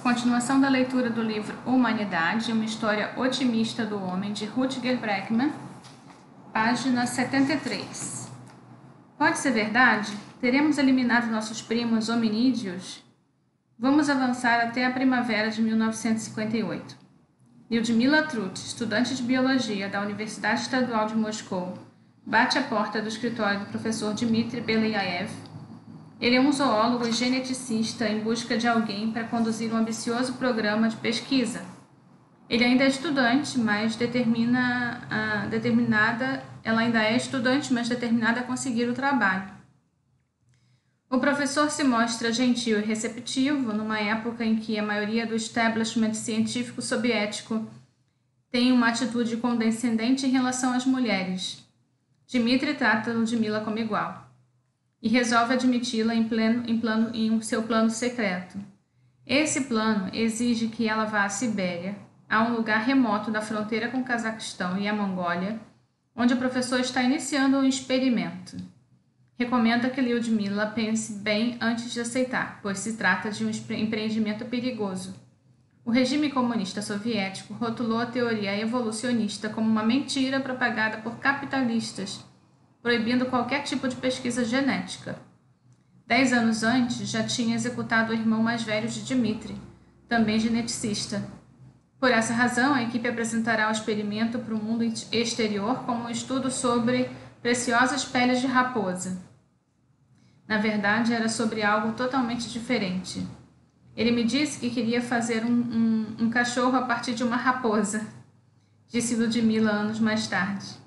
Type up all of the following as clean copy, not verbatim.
Continuação da leitura do livro Humanidade, uma história otimista do homem, de Rutger Bregman, página 73. Pode ser verdade? Teremos eliminado nossos primos hominídeos? Vamos avançar até a primavera de 1958. Lyudmila Trut, estudante de biologia da Universidade Estadual de Moscou, bate à porta do escritório do professor Dmitry Belyaev. Ele é um zoólogo e geneticista em busca de alguém para conduzir um ambicioso programa de pesquisa. Ele ainda é estudante, mas ela ainda é estudante, mas determinada a conseguir o trabalho. O professor se mostra gentil e receptivo numa época em que a maioria do establishment científico soviético tem uma atitude condescendente em relação às mulheres. Dmitry trata Lyudmila como igual e resolve admiti-la em seu plano secreto. Esse plano exige que ela vá à Sibéria, a um lugar remoto da fronteira com o Cazaquistão e a Mongólia, onde o professor está iniciando um experimento. Recomenda que Lyudmila pense bem antes de aceitar, pois se trata de um empreendimento perigoso. O regime comunista soviético rotulou a teoria evolucionista como uma mentira propagada por capitalistas, proibindo qualquer tipo de pesquisa genética. 10 anos antes, já tinha executado o irmão mais velho de Dmitry, também geneticista. Por essa razão, a equipe apresentará o experimento para o mundo exterior como um estudo sobre preciosas peles de raposa. Na verdade, era sobre algo totalmente diferente. Ele me disse que queria fazer um cachorro a partir de uma raposa, disse Lyudmila anos mais tarde.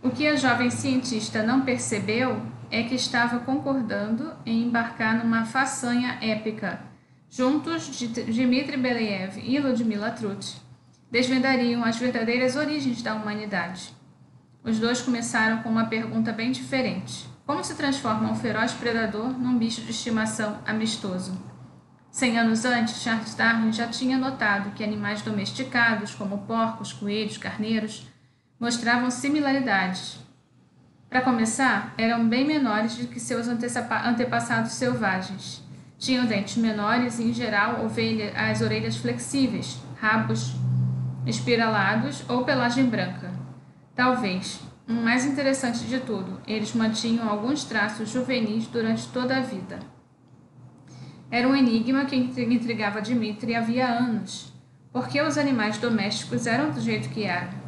O que a jovem cientista não percebeu é que estava concordando em embarcar numa façanha épica. Juntos, Dmitry Belyaev e Lyudmila Trut desvendariam as verdadeiras origens da humanidade. Os dois começaram com uma pergunta bem diferente. Como se transforma um feroz predador num bicho de estimação amistoso? 100 anos antes, Charles Darwin já tinha notado que animais domesticados, como porcos, coelhos, carneiros, mostravam similaridades. Para começar, eram bem menores do que seus antepassados selvagens. Tinham dentes menores e, em geral, as orelhas flexíveis, rabos espiralados ou pelagem branca. Talvez, o mais interessante de tudo, eles mantinham alguns traços juvenis durante toda a vida. Era um enigma que intrigava Dmitry havia anos. Por que os animais domésticos eram do jeito que eram?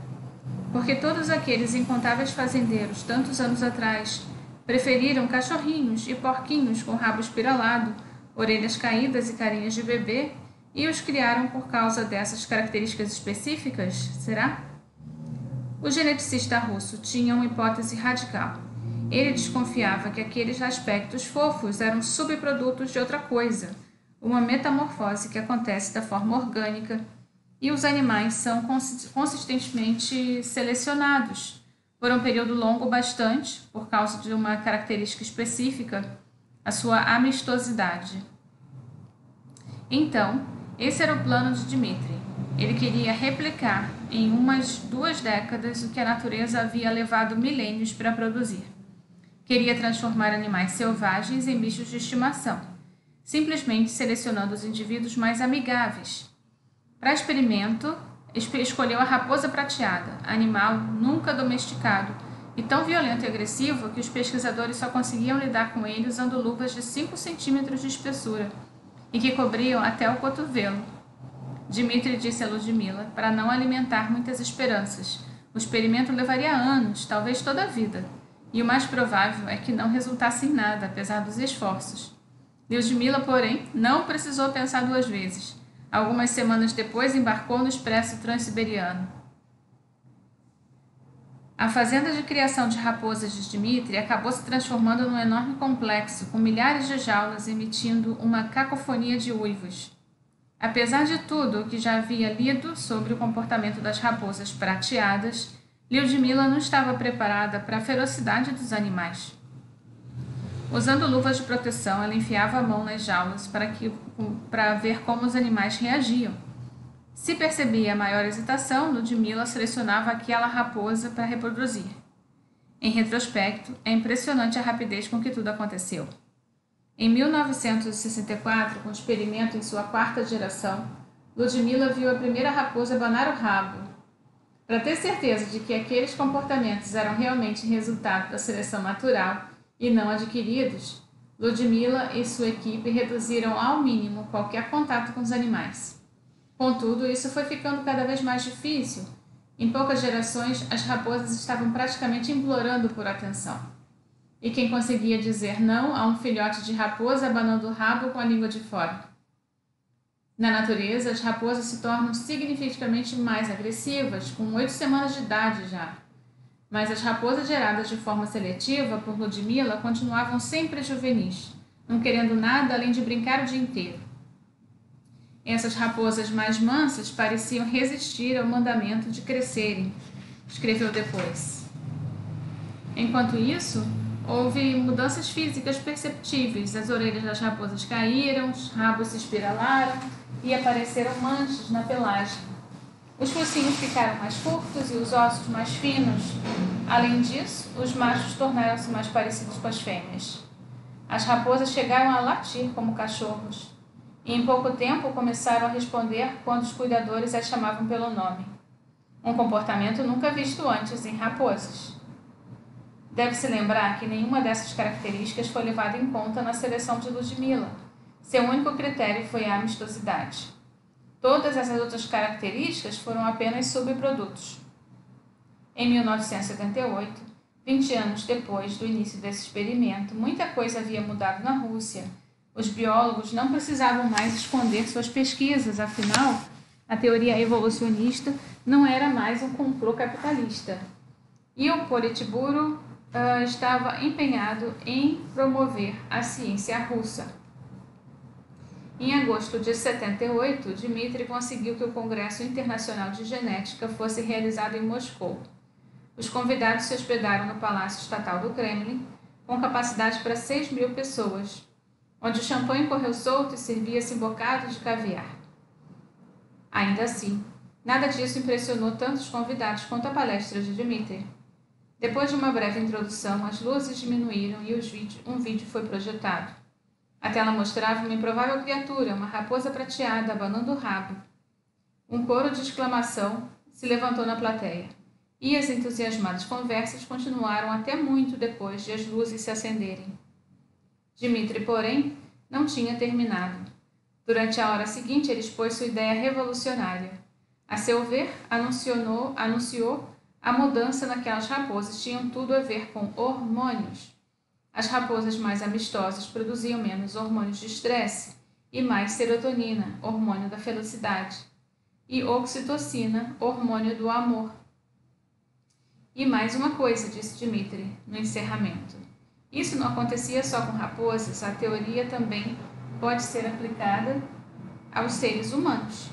Porque todos aqueles incontáveis fazendeiros, tantos anos atrás, preferiram cachorrinhos e porquinhos com rabo espiralado, orelhas caídas e carinhas de bebê, e os criaram por causa dessas características específicas, será? O geneticista russo tinha uma hipótese radical. Ele desconfiava que aqueles aspectos fofos eram subprodutos de outra coisa, uma metamorfose que acontece da forma orgânica, e os animais são consistentemente selecionados por um período longo bastante, por causa de uma característica específica, a sua amistosidade. Então, esse era o plano de Dmitry. Ele queria replicar em umas 2 décadas o que a natureza havia levado milênios para produzir. Queria transformar animais selvagens em bichos de estimação, simplesmente selecionando os indivíduos mais amigáveis. Para experimento, escolheu a raposa prateada, animal nunca domesticado e tão violento e agressivo que os pesquisadores só conseguiam lidar com ele usando luvas de 5 centímetros de espessura e que cobriam até o cotovelo. Dmitry disse a Lyudmila para não alimentar muitas esperanças. O experimento levaria anos, talvez toda a vida, e o mais provável é que não resultasse em nada, apesar dos esforços. Lyudmila, porém, não precisou pensar 2 vezes. Algumas semanas depois, embarcou no expresso transiberiano. A fazenda de criação de raposas de Dmitry acabou se transformando num enorme complexo, com milhares de jaulas emitindo uma cacofonia de uivos. Apesar de tudo o que já havia lido sobre o comportamento das raposas prateadas, Lyudmila não estava preparada para a ferocidade dos Usando luvas de proteção, ela enfiava a mão nas jaulas para ver como os animais reagiam. Se percebia maior hesitação, Lyudmila selecionava aquela raposa para reproduzir. Em retrospecto, é impressionante a rapidez com que tudo aconteceu. Em 1964, com o experimento em sua quarta geração, Ludmila viu a primeira raposa abanar o rabo. Para ter certeza de que aqueles comportamentos eram realmente resultado da seleção natural e não adquiridos, Ludmila e sua equipe reduziram ao mínimo qualquer contato com os animais. Contudo, isso foi ficando cada vez mais difícil. Em poucas gerações, as raposas estavam praticamente implorando por atenção. E quem conseguia dizer não a um filhote de raposa abanando o rabo com a língua de fora? Na natureza, as raposas se tornam significativamente mais agressivas, com 8 semanas de idade já. Mas as raposas geradas de forma seletiva por Ludmila continuavam sempre juvenis, não querendo nada além de brincar o dia inteiro. Essas raposas mais mansas pareciam resistir ao mandamento de crescerem, escreveu depois. Enquanto isso, houve mudanças físicas perceptíveis. As orelhas das raposas caíram, os rabos se espiralaram e apareceram manchas na pelagem. Os focinhos ficaram mais curtos e os ossos mais finos. Além disso, os machos tornaram-se mais parecidos com as fêmeas. As raposas chegaram a latir como cachorros. E em pouco tempo começaram a responder quando os cuidadores as chamavam pelo nome. Um comportamento nunca visto antes em raposas. Deve-se lembrar que nenhuma dessas características foi levada em conta na seleção de Ludmila. Seu único critério foi a amistosidade. Todas essas outras características foram apenas subprodutos. Em 1978, 20 anos depois do início desse experimento, muita coisa havia mudado na Rússia. Os biólogos não precisavam mais esconder suas pesquisas, afinal, a teoria evolucionista não era mais um complô capitalista. E o Politburo estava empenhado em promover a ciência russa. Em agosto de 78, Dmitri conseguiu que o Congresso Internacional de Genética fosse realizado em Moscou. Os convidados se hospedaram no Palácio Estatal do Kremlin, com capacidade para 6.000 pessoas, onde o champanhe correu solto e servia-se em bocados de caviar. Ainda assim, nada disso impressionou tanto os convidados quanto a palestra de Dmitri. Depois de uma breve introdução, as luzes diminuíram e um vídeo foi projetado. A tela mostrava uma improvável criatura, uma raposa prateada, abanando o rabo. Um coro de exclamação se levantou na plateia, e as entusiasmadas conversas continuaram até muito depois de as luzes se acenderem. Dmitri, porém, não tinha terminado. Durante a hora seguinte, ele expôs sua ideia revolucionária. A seu ver, anunciou a mudança naquelas raposas tinham tudo a ver com hormônios. As raposas mais amistosas produziam menos hormônios de estresse e mais serotonina, hormônio da felicidade, e oxitocina, hormônio do amor. E mais uma coisa, disse Dmitri, no encerramento. Isso não acontecia só com raposas, a teoria também pode ser aplicada aos seres humanos.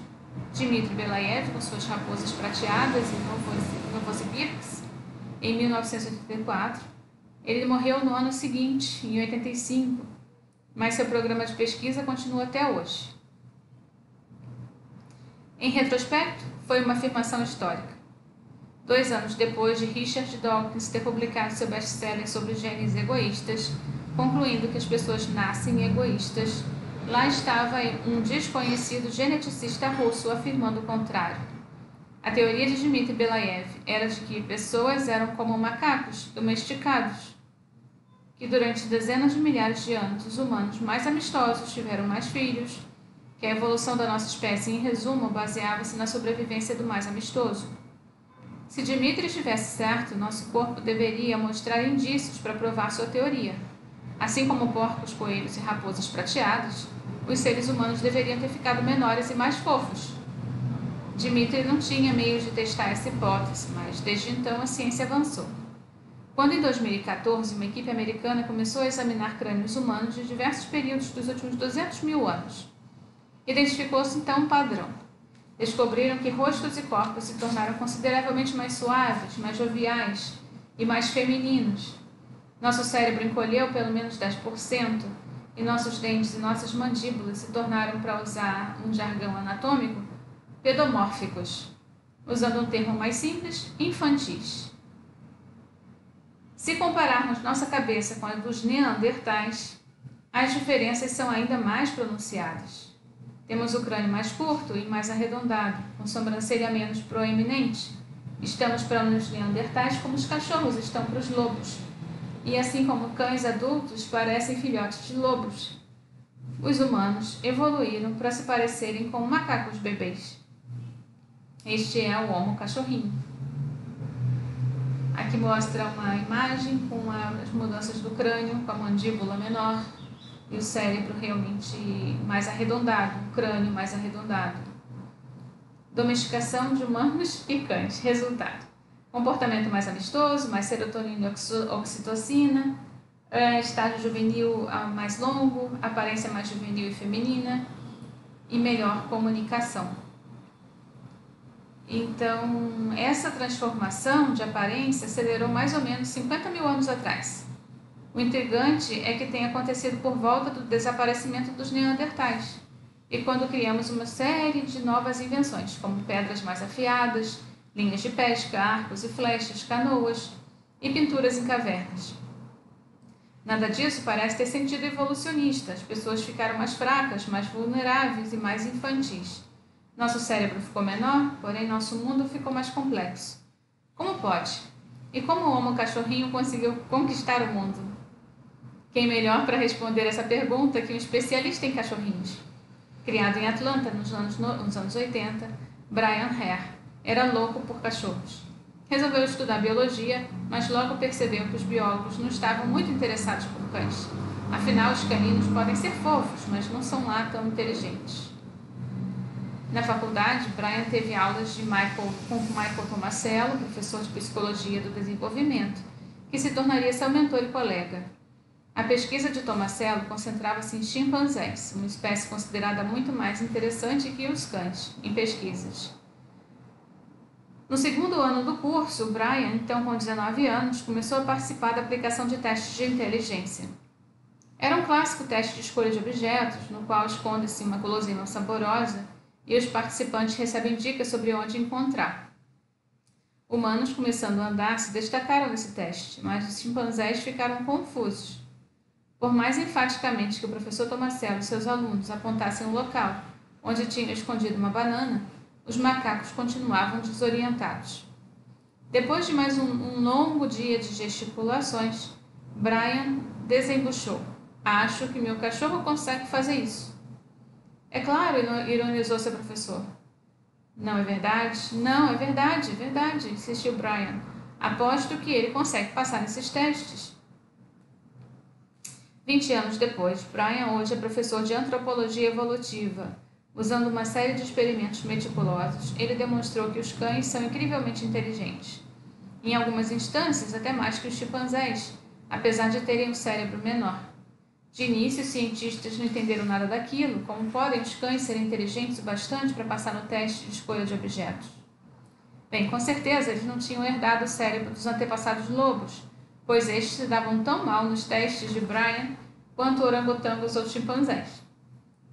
Dmitri Belayev, com suas raposas prateadas em Novosibirsk, em 1984, ele morreu no ano seguinte, em 85, mas seu programa de pesquisa continua até hoje. Em retrospecto, foi uma afirmação histórica. 2 anos depois de Richard Dawkins ter publicado seu best-seller sobre genes egoístas, concluindo que as pessoas nascem egoístas, lá estava um desconhecido geneticista russo afirmando o contrário. A teoria de Dmitri Belayev era de que pessoas eram como macacos domesticados, que durante dezenas de milhares de anos os humanos mais amistosos tiveram mais filhos, que a evolução da nossa espécie, em resumo, baseava-se na sobrevivência do mais amistoso. Se Dmitri estivesse certo, nosso corpo deveria mostrar indícios para provar sua teoria. Assim como porcos, coelhos e raposas prateadas, os seres humanos deveriam ter ficado menores e mais fofos. Dmitri não tinha meios de testar essa hipótese, mas desde então a ciência avançou. Quando em 2014 uma equipe americana começou a examinar crânios humanos de diversos períodos dos últimos 200.000 anos, identificou-se então um padrão. Descobriram que rostos e corpos se tornaram consideravelmente mais suaves, mais joviais e mais femininos. Nosso cérebro encolheu pelo menos 10% e nossos dentes e nossas mandíbulas se tornaram, para usar um jargão anatômico, pedomórficos, usando um termo mais simples, infantis. Se compararmos nossa cabeça com a dos neandertais, as diferenças são ainda mais pronunciadas. Temos o crânio mais curto e mais arredondado, com sobrancelha menos proeminente. Estamos para os neandertais como os cachorros estão para os lobos. E assim como cães adultos parecem filhotes de lobos, os humanos evoluíram para se parecerem com macacos bebês. Este é o Homo cachorrinho. Aqui mostra uma imagem com as mudanças do crânio, com a mandíbula menor e o cérebro realmente mais arredondado, o crânio mais arredondado. Domesticação de humanos e cães. Resultado: comportamento mais amistoso, mais serotonina e oxitocina, estágio juvenil mais longo, aparência mais juvenil e feminina e melhor comunicação. Então, essa transformação de aparência acelerou mais ou menos 50 mil anos atrás. O intrigante é que tem acontecido por volta do desaparecimento dos neandertais e quando criamos uma série de novas invenções, como pedras mais afiadas, linhas de pesca, arcos e flechas, canoas e pinturas em cavernas. Nada disso parece ter sentido evolucionista. As pessoas ficaram mais fracas, mais vulneráveis e mais infantis. Nosso cérebro ficou menor, porém nosso mundo ficou mais complexo. Como pode? E como o Homo cachorrinho conseguiu conquistar o mundo? Quem melhor para responder essa pergunta que um especialista em cachorrinhos? Criado em Atlanta nos anos 80, Brian Hare era louco por cachorros. Resolveu estudar biologia, mas logo percebeu que os biólogos não estavam muito interessados por cães. Afinal, os caninos podem ser fofos, mas não são lá tão inteligentes. Na faculdade, Brian teve aulas com Michael Tomasello, professor de Psicologia do Desenvolvimento, que se tornaria seu mentor e colega. A pesquisa de Tomasello concentrava-se em chimpanzés, uma espécie considerada muito mais interessante que os cães, em pesquisas. No segundo ano do curso, Brian, então com 19 anos, começou a participar da aplicação de testes de inteligência. Era um clássico teste de escolha de objetos, no qual esconde-se uma guloseima saborosa e os participantes recebem dicas sobre onde encontrar. Humanos começando a andar se destacaram nesse teste, mas os chimpanzés ficaram confusos. Por mais enfaticamente que o professor Tomasello e seus alunos apontassem o local onde tinham escondido uma banana, os macacos continuavam desorientados. Depois de mais um longo dia de gesticulações, Brian desembuchou: "Acho que meu cachorro consegue fazer isso." "É claro", ironizou seu professor. "Não é verdade?" "Não, é verdade, insistiu Brian. "Aposto que ele consegue passar nesses testes." 20 anos depois, Brian hoje é professor de antropologia evolutiva. Usando uma série de experimentos meticulosos, ele demonstrou que os cães são incrivelmente inteligentes. Em algumas instâncias, até mais que os chimpanzés, apesar de terem um cérebro menor. De início, os cientistas não entenderam nada daquilo. Como podem os cães serem inteligentes o bastante para passar no teste de escolha de objetos? Bem, com certeza eles não tinham herdado o cérebro dos antepassados lobos, pois estes se davam tão mal nos testes de Brian quanto orangotangos ou chimpanzés.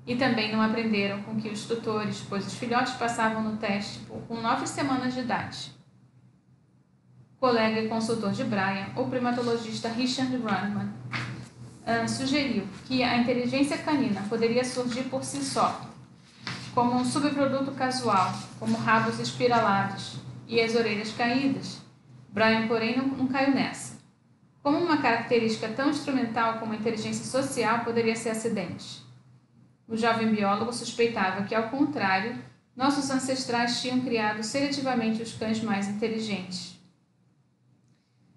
E também não aprenderam com que os tutores, pois os filhotes passavam no teste com 9 semanas de idade. Colega e consultor de Brian, o primatologista Richard Randman, sugeriu que a inteligência canina poderia surgir por si só, como um subproduto casual, como rabos espiralados e as orelhas caídas. Brian, porém, não caiu nessa. Como uma característica tão instrumental como a inteligência social poderia ser acidente? O jovem biólogo suspeitava que, ao contrário, nossos ancestrais tinham criado seletivamente os cães mais inteligentes.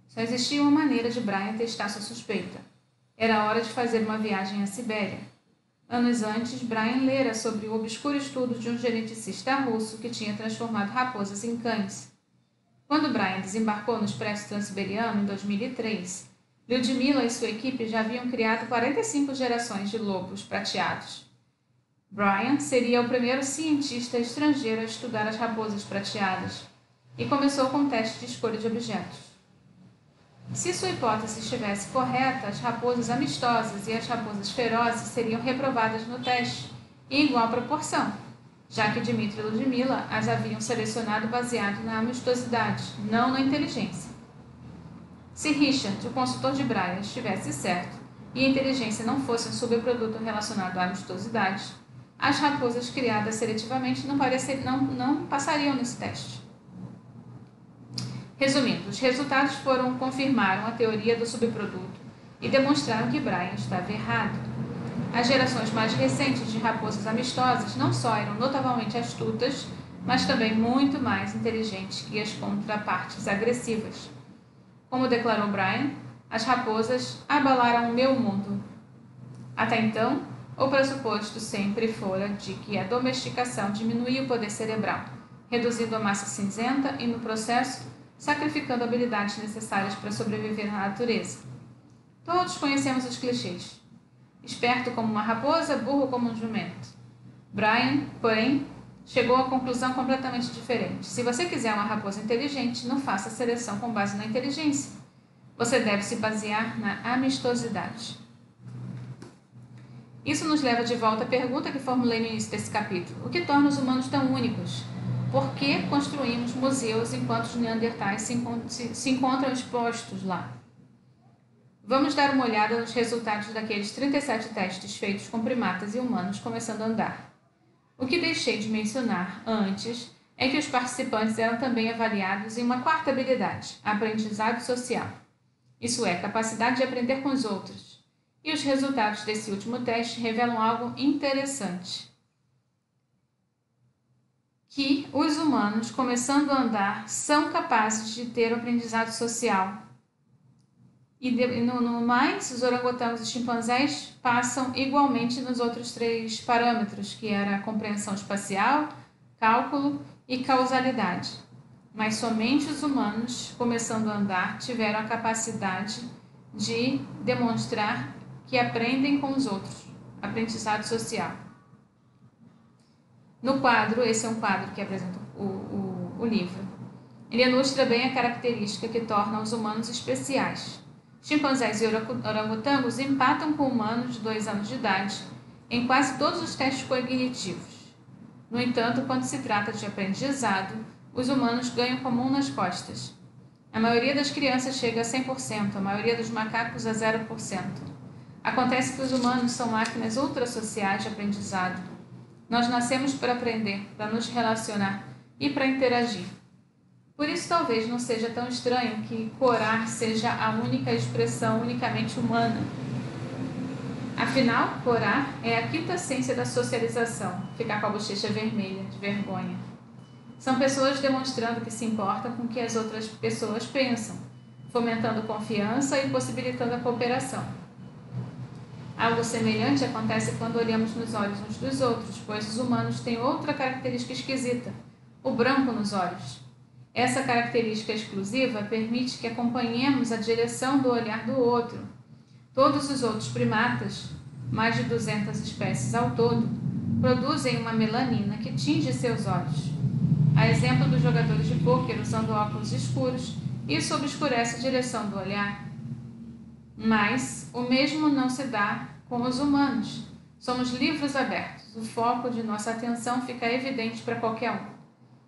Só existia uma maneira de Brian testar sua suspeita. Era hora de fazer uma viagem à Sibéria. Anos antes, Brian lera sobre o obscuro estudo de um geneticista russo que tinha transformado raposas em cães. Quando Brian desembarcou no Expresso Transiberiano em 2003, Lyudmila e sua equipe já haviam criado 45 gerações de lobos prateados. Brian seria o primeiro cientista estrangeiro a estudar as raposas prateadas e começou com o teste de escolha de objetos. Se sua hipótese estivesse correta, as raposas amistosas e as raposas ferozes seriam reprovadas no teste em igual proporção, já que Dmitri e Lyudmila as haviam selecionado baseado na amistosidade, não na inteligência. Se Richard, o consultor de Brian, estivesse certo, e a inteligência não fosse um subproduto relacionado à amistosidade, as raposas criadas seletivamente não passariam nesse teste. Resumindo, os resultados confirmaram a teoria do subproduto e demonstraram que Brian estava errado. As gerações mais recentes de raposas amistosas não só eram notavelmente astutas, mas também muito mais inteligentes que as contrapartes agressivas. Como declarou Brian, as raposas abalaram o meu mundo. Até então, o pressuposto sempre fora de que a domesticação diminuía o poder cerebral, reduzindo a massa cinzenta e, no processo, sacrificando habilidades necessárias para sobreviver na natureza. Todos conhecemos os clichês. Esperto como uma raposa, burro como um jumento. Brian, porém, chegou a conclusão completamente diferente. Se você quiser uma raposa inteligente, não faça seleção com base na inteligência. Você deve se basear na amistosidade. Isso nos leva de volta à pergunta que formulei no início desse capítulo. O que torna os humanos tão únicos? Por que construímos museus enquanto os neandertais se encontram expostos lá? Vamos dar uma olhada nos resultados daqueles 37 testes feitos com primatas e humanos começando a andar. O que deixei de mencionar antes é que os participantes eram também avaliados em uma quarta habilidade, aprendizado social. Isso é, capacidade de aprender com os outros. E os resultados desse último teste revelam algo interessante. Que os humanos, começando a andar, são capazes de ter o aprendizado social. E no mais, os orangotangos e chimpanzés passam igualmente nos outros 3 parâmetros, que era a compreensão espacial, cálculo e causalidade. Mas somente os humanos, começando a andar, tiveram a capacidade de demonstrar que aprendem com os outros, aprendizado social. No quadro, esse é um quadro que apresenta o livro, ele ilustra bem a característica que torna os humanos especiais. Chimpanzés e orangotangos empatam com humanos de 2 anos de idade em quase todos os testes cognitivos. No entanto, quando se trata de aprendizado, os humanos ganham com a mão nas costas. A maioria das crianças chega a 100%, a maioria dos macacos a 0%. Acontece que os humanos são máquinas ultrasociais de aprendizado. Nós nascemos para aprender, para nos relacionar e para interagir. Por isso, talvez não seja tão estranho que corar seja a única expressão unicamente humana. Afinal, corar é a quintessência da socialização, ficar com a bochecha vermelha, de vergonha. São pessoas demonstrando que se importam com o que as outras pessoas pensam, fomentando confiança e possibilitando a cooperação. Algo semelhante acontece quando olhamos nos olhos uns dos outros, pois os humanos têm outra característica esquisita, o branco nos olhos. Essa característica exclusiva permite que acompanhemos a direção do olhar do outro. Todos os outros primatas, mais de 200 espécies ao todo, produzem uma melanina que tinge seus olhos. A exemplo dos jogadores de pôquer usando óculos escuros, isso obscurece a direção do olhar. Mas o mesmo não se dá com os humanos. Somos livros abertos, o foco de nossa atenção fica evidente para qualquer um.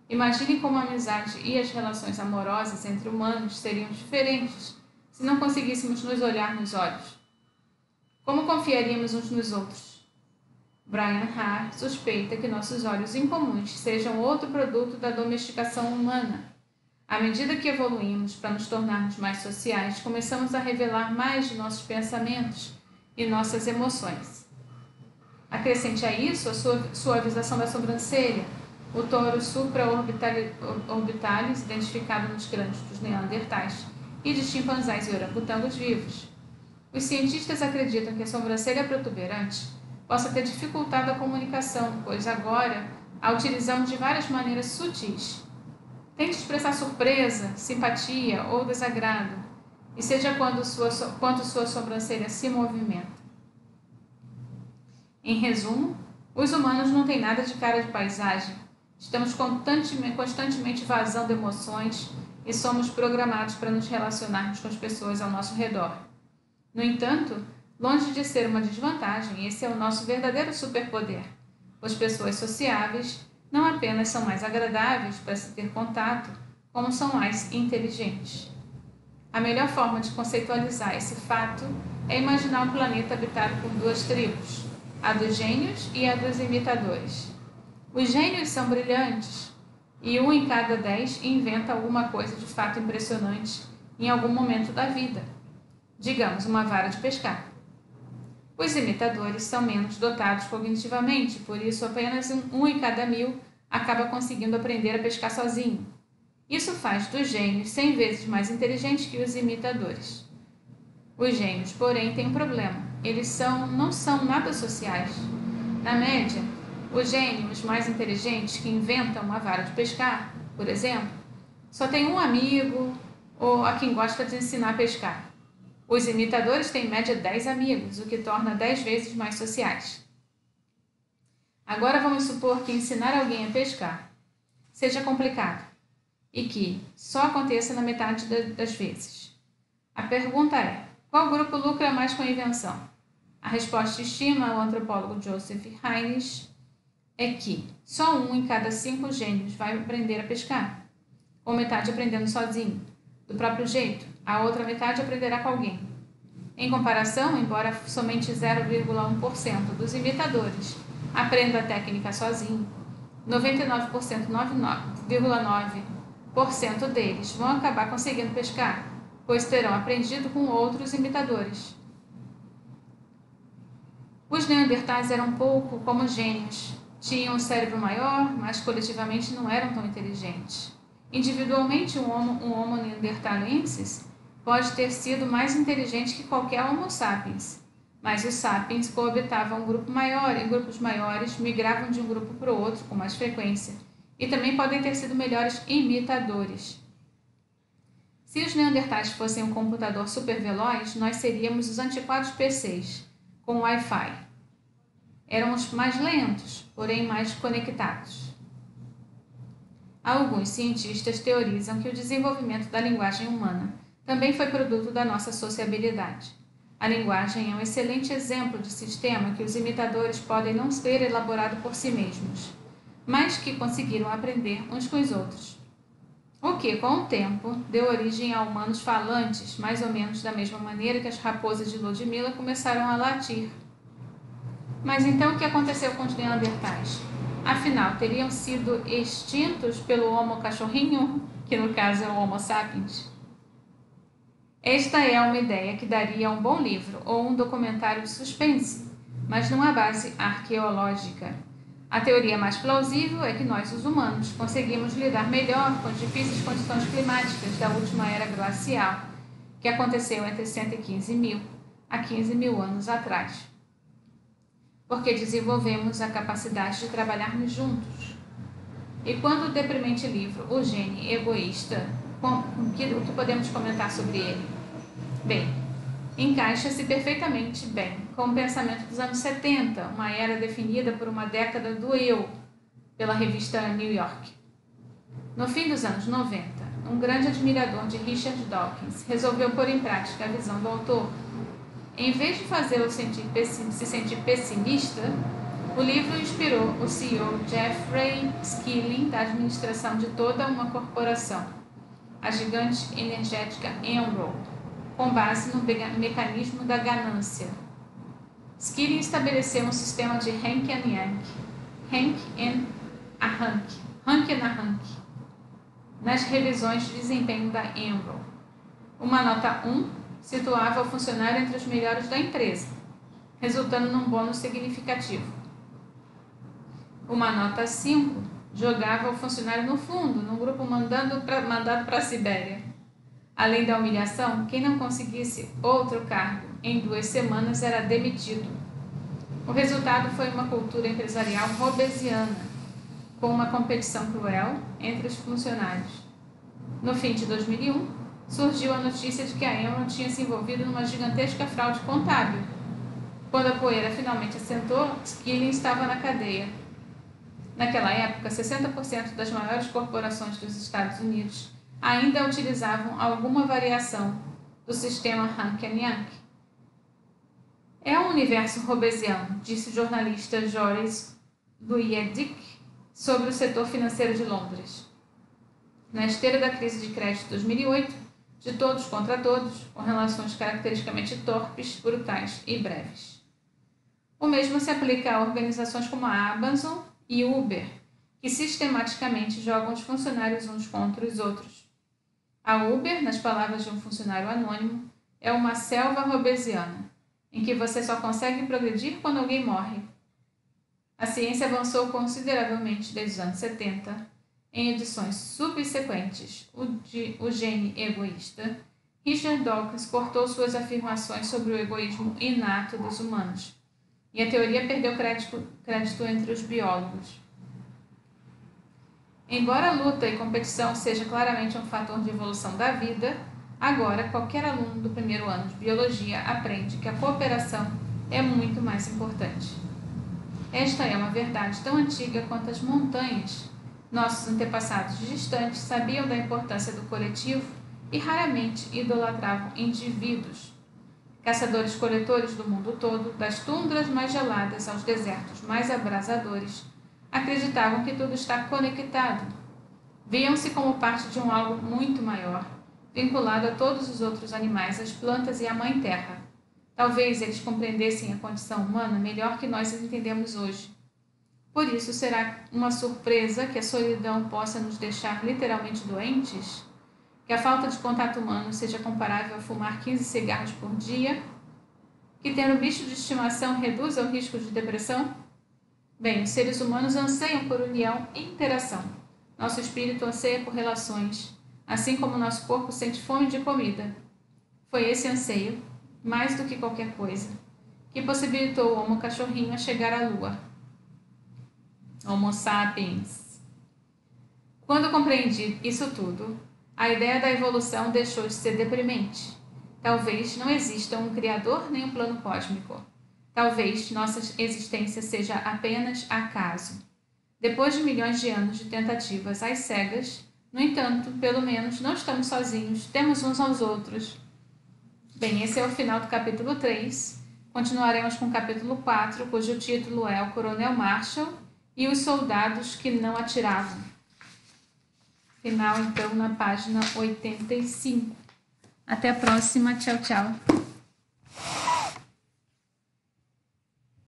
Imagine como a amizade e as relações amorosas entre humanos seriam diferentes se não conseguíssemos nos olhar nos olhos. Como confiaríamos uns nos outros? Brian Haar suspeita que nossos olhos incomuns sejam outro produto da domesticação humana. À medida que evoluímos para nos tornarmos mais sociais, começamos a revelar mais de nossos pensamentos e nossas emoções. Acrescente a isso a suavização da sobrancelha, o toro supraorbitalis, identificado nos crânios dos neandertais e de chimpanzés e orangotangos vivos. Os cientistas acreditam que a sobrancelha protuberante possa ter dificultado a comunicação, pois agora a utilizamos de várias maneiras sutis. Tente expressar surpresa, simpatia ou desagrado, e seja quanto sua sobrancelha se movimenta. Em resumo, os humanos não têm nada de cara de paisagem. Estamos constantemente vazando emoções e somos programados para nos relacionarmos com as pessoas ao nosso redor. No entanto, longe de ser uma desvantagem, esse é o nosso verdadeiro superpoder. As pessoas sociáveis não apenas são mais agradáveis para se ter contato, como são mais inteligentes. A melhor forma de conceitualizar esse fato é imaginar um planeta habitado por duas tribos, a dos gênios e a dos imitadores. Os gênios são brilhantes, e 1 em cada 10 inventa alguma coisa de fato impressionante em algum momento da vida, digamos, uma vara de pescar. Os imitadores são menos dotados cognitivamente, por isso apenas 1 em cada 1000 acaba conseguindo aprender a pescar sozinho. Isso faz dos gênios 100 vezes mais inteligentes que os imitadores. Os gênios, porém, têm um problema. Eles não são nada sociais. Na média, os gênios mais inteligentes que inventam uma vara de pescar, por exemplo, só têm um amigo ou a quem gosta de ensinar a pescar. Os imitadores têm em média 10 amigos, o que torna 10 vezes mais sociais. Agora vamos supor que ensinar alguém a pescar seja complicado e que só aconteça na metade das vezes. A pergunta é: qual grupo lucra mais com a invenção? A resposta, estima o antropólogo Joseph Heinrich, é que só 1 em cada 5 gênios vai aprender a pescar, ou metade aprendendo sozinho, do próprio jeito, a outra metade aprenderá com alguém. Em comparação, embora somente 0,1% dos imitadores aprenda a técnica sozinho, 99,9% deles vão acabar conseguindo pescar, pois terão aprendido com outros imitadores. Os neandertais eram um pouco como gênios. Tinham um cérebro maior, mas coletivamente não eram tão inteligentes. Individualmente, um Homo neanderthalensis pode ter sido mais inteligente que qualquer Homo sapiens, mas os sapiens coabitavam um grupo maior e grupos maiores migravam de um grupo para o outro com mais frequência e também podem ter sido melhores imitadores. Se os neandertais fossem um computador superveloz, nós seríamos os antiquados PCs, com Wi-Fi. Éramos mais lentos, porém mais conectados. Alguns cientistas teorizam que o desenvolvimento da linguagem humana também foi produto da nossa sociabilidade. A linguagem é um excelente exemplo de sistema que os imitadores podem não ter elaborado por si mesmos, mas que conseguiram aprender uns com os outros. O que, com o tempo, deu origem a humanos falantes, mais ou menos da mesma maneira que as raposas de Ludmilla começaram a latir. Mas então o que aconteceu com os neandertais? Afinal, teriam sido extintos pelo Homo cachorrinho, que no caso é o Homo sapiens? Esta é uma ideia que daria um bom livro ou um documentário de suspense, mas não há base arqueológica. A teoria mais plausível é que nós, os humanos, conseguimos lidar melhor com as difíceis condições climáticas da última era glacial, que aconteceu entre 115 mil a 15 mil anos atrás, porque desenvolvemos a capacidade de trabalharmos juntos. E quando o deprimente livro O Gene Egoísta, o que podemos comentar sobre ele? Bem, encaixa-se perfeitamente bem com o pensamento dos anos 70, uma era definida por uma década do eu, pela revista New York. No fim dos anos 90, um grande admirador de Richard Dawkins resolveu pôr em prática a visão do autor. Em vez de fazê-lo se sentir pessimista, o livro inspirou o CEO Jeffrey Skilling da administração de toda uma corporação, a gigante energética Enron, com base no mecanismo da ganância. Skilling estabeleceu um sistema de Hank and Yank, Hank and Hank, nas revisões de desempenho da Enron. Uma nota 1 situava o funcionário entre os melhores da empresa, resultando num bônus significativo. Uma nota 5 jogava o funcionário no fundo, num grupo mandado para a Sibéria. Além da humilhação, quem não conseguisse outro cargo em 2 semanas era demitido. O resultado foi uma cultura empresarial robesiana, com uma competição cruel entre os funcionários. No fim de 2001, surgiu a notícia de que a Enron tinha se envolvido numa gigantesca fraude contábil. Quando a poeira finalmente assentou, Skilling estava na cadeia. Naquela época, 60% das maiores corporações dos Estados Unidos ainda utilizavam alguma variação do sistema Hank and Yank. É um universo robesiano, disse o jornalista Joris Luedik sobre o setor financeiro de Londres. Na esteira da crise de crédito de 2008, de todos contra todos, com relações caracteristicamente torpes, brutais e breves. O mesmo se aplica a organizações como a Amazon e Uber, que sistematicamente jogam os funcionários uns contra os outros. A Uber, nas palavras de um funcionário anônimo, é uma selva robesiana, em que você só consegue progredir quando alguém morre. A ciência avançou consideravelmente desde os anos 70. Em edições subsequentes, O Gene Egoísta, Richard Dawkins cortou suas afirmações sobre o egoísmo inato dos humanos, e a teoria perdeu crédito entre os biólogos. Embora a luta e competição seja claramente um fator de evolução da vida, agora qualquer aluno do primeiro ano de biologia aprende que a cooperação é muito mais importante. Esta é uma verdade tão antiga quanto as montanhas. Nossos antepassados distantes sabiam da importância do coletivo e raramente idolatravam indivíduos. Caçadores-coletores do mundo todo, das tundras mais geladas aos desertos mais abrasadores, acreditavam que tudo está conectado. Viam-se como parte de um algo muito maior, vinculado a todos os outros animais, as plantas e a Mãe Terra. Talvez eles compreendessem a condição humana melhor que nós a entendemos hoje. Por isso, será uma surpresa que a solidão possa nos deixar literalmente doentes? Que a falta de contato humano seja comparável a fumar 15 cigarros por dia? Que ter um bicho de estimação reduza o risco de depressão? Bem, os seres humanos anseiam por união e interação. Nosso espírito anseia por relações, assim como nosso corpo sente fome de comida. Foi esse anseio, mais do que qualquer coisa, que possibilitou o Homo cachorrinho a chegar à Lua. Homo sapiens. Quando compreendi isso tudo, a ideia da evolução deixou de ser deprimente. Talvez não exista um criador nem um plano cósmico. Talvez nossa existência seja apenas acaso. Depois de milhões de anos de tentativas às cegas, no entanto, pelo menos não estamos sozinhos, temos uns aos outros. Bem, esse é o final do capítulo 3. Continuaremos com o capítulo 4, cujo título é O Coronel Marshall e os Soldados que Não Atiravam. Final, então, na página 85. Até a próxima. Tchau, tchau.